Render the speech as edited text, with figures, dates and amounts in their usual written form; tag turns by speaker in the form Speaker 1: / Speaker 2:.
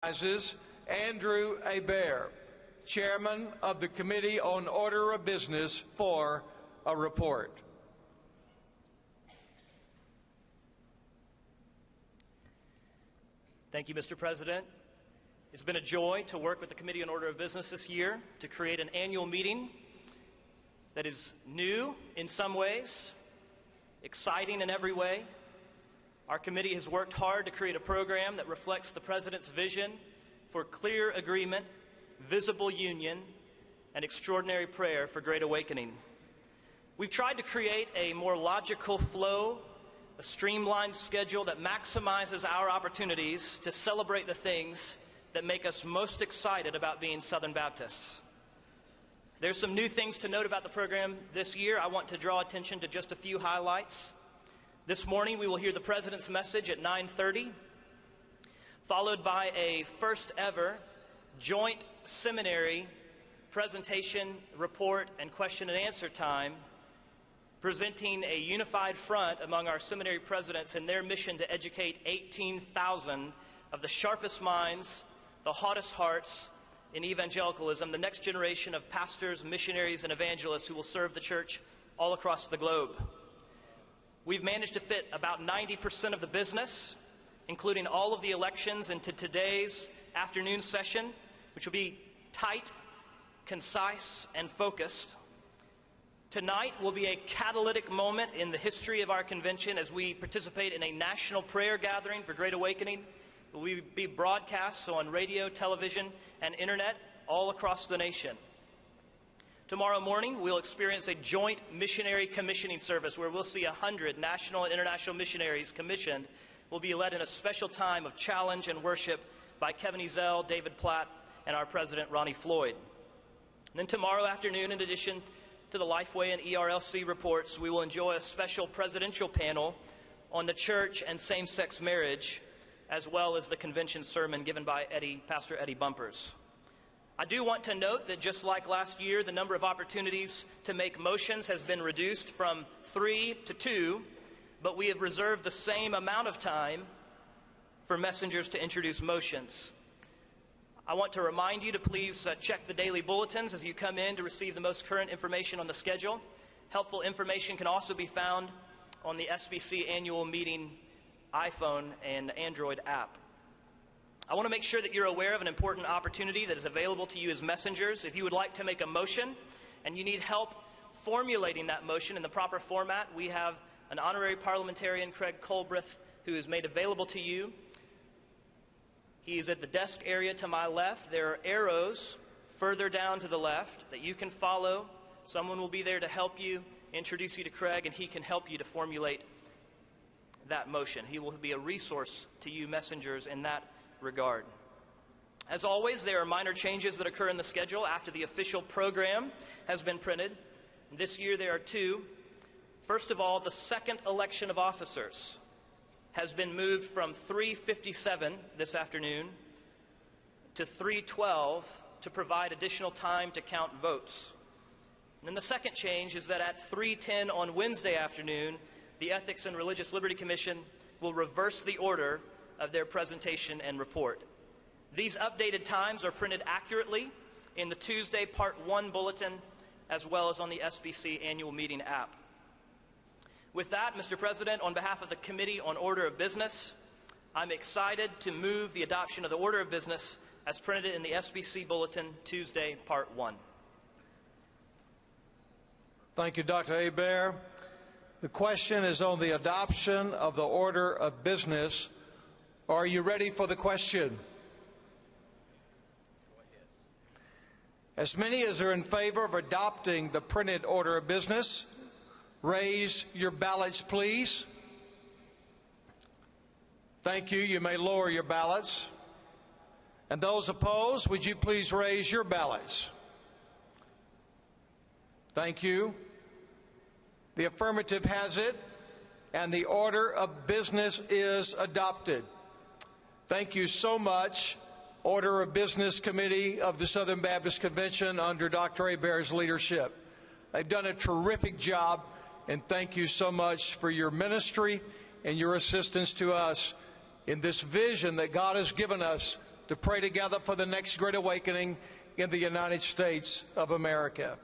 Speaker 1: Recognizes Andrew Hebert, Chairman of the Committee on Order of Business, for a report.
Speaker 2: Thank you, Mr. President. It's been a joy to work with the Committee on Order of Business this year to create an annual meeting that is new in some ways, exciting in every way. Our committee has worked hard to create a program that reflects the President's vision for clear agreement, visible union, and extraordinary prayer for great awakening. We've tried to create a more logical flow, a streamlined schedule that maximizes our opportunities to celebrate the things that make us most excited about being Southern Baptists. There's some new things to note about the program this year. I want to draw attention to just a few highlights. This morning we will hear the President's message at 9:30, followed by a first ever joint seminary presentation, report, and question and answer time, presenting a unified front among our seminary presidents in their mission to educate 18,000 of the sharpest minds, the hottest hearts in evangelicalism, the next generation of pastors, missionaries, and evangelists who will serve the church all across the globe. We've managed to fit about 90% of the business, including all of the elections, into today's afternoon session, which will be tight, concise, and focused. Tonight will be a catalytic moment in the history of our convention as we participate in a national prayer gathering for Great Awakening. It will be broadcast on radio, television, and internet all across the nation. Tomorrow morning, we'll experience a joint missionary commissioning service where we'll see 100 national and international missionaries commissioned. Will be led in a special time of challenge and worship by Kevin Ezell, David Platt, and our President, Ronnie Floyd. And then tomorrow afternoon, in addition to the Lifeway and ERLC reports, we will enjoy a special presidential panel on the church and same-sex marriage, as well as the convention sermon given by Pastor Eddie Bumpers. I do want to note that just like last year, the number of opportunities to make motions has been reduced from 3 to 2, but we have reserved the same amount of time for messengers to introduce motions. I want to remind you to please check the daily bulletins as you come in to receive the most current information on the schedule. Helpful information can also be found on the SBC annual meeting iPhone and Android app. I want to make sure that you're aware of an important opportunity that is available to you as messengers. If you would like to make a motion and you need help formulating that motion in the proper format, we have an honorary parliamentarian, Craig Colbreth, who is made available to you. He is at the desk area to my left. There are arrows further down to the left that you can follow. Someone will be there to help you, introduce you to Craig, and he can help you to formulate that motion. He will be a resource to you messengers in that regard. As always, there are minor changes that occur in the schedule after the official program has been printed. This year there are two. First of all, the second election of officers has been moved from 3:57 this afternoon to 3:12 to provide additional time to count votes. And then the second change is that at 3:10 on Wednesday afternoon, the Ethics and Religious Liberty Commission will reverse the order of their presentation and report. These updated times are printed accurately in the Tuesday Part 1 bulletin as well as on the SBC annual meeting app. With that, Mr. President, on behalf of the Committee on Order of Business, I'm excited to move the adoption of the Order of Business as printed in the SBC Bulletin, Tuesday, Part 1.
Speaker 1: Thank you, Dr. Hebert. The question is on the adoption of the Order of Business. Are you ready for the question? As many as are in favor of adopting the printed Order of Business, raise your ballots, please. Thank you. You may lower your ballots. And those opposed, would you please raise your ballots? Thank you. The affirmative has it, and the Order of Business is adopted. Thank you so much, Order of Business Committee of the Southern Baptist Convention under Dr. Hebert's leadership. They've done a terrific job, and thank you so much for your ministry and your assistance to us in this vision that God has given us to pray together for the next great awakening in the United States of America.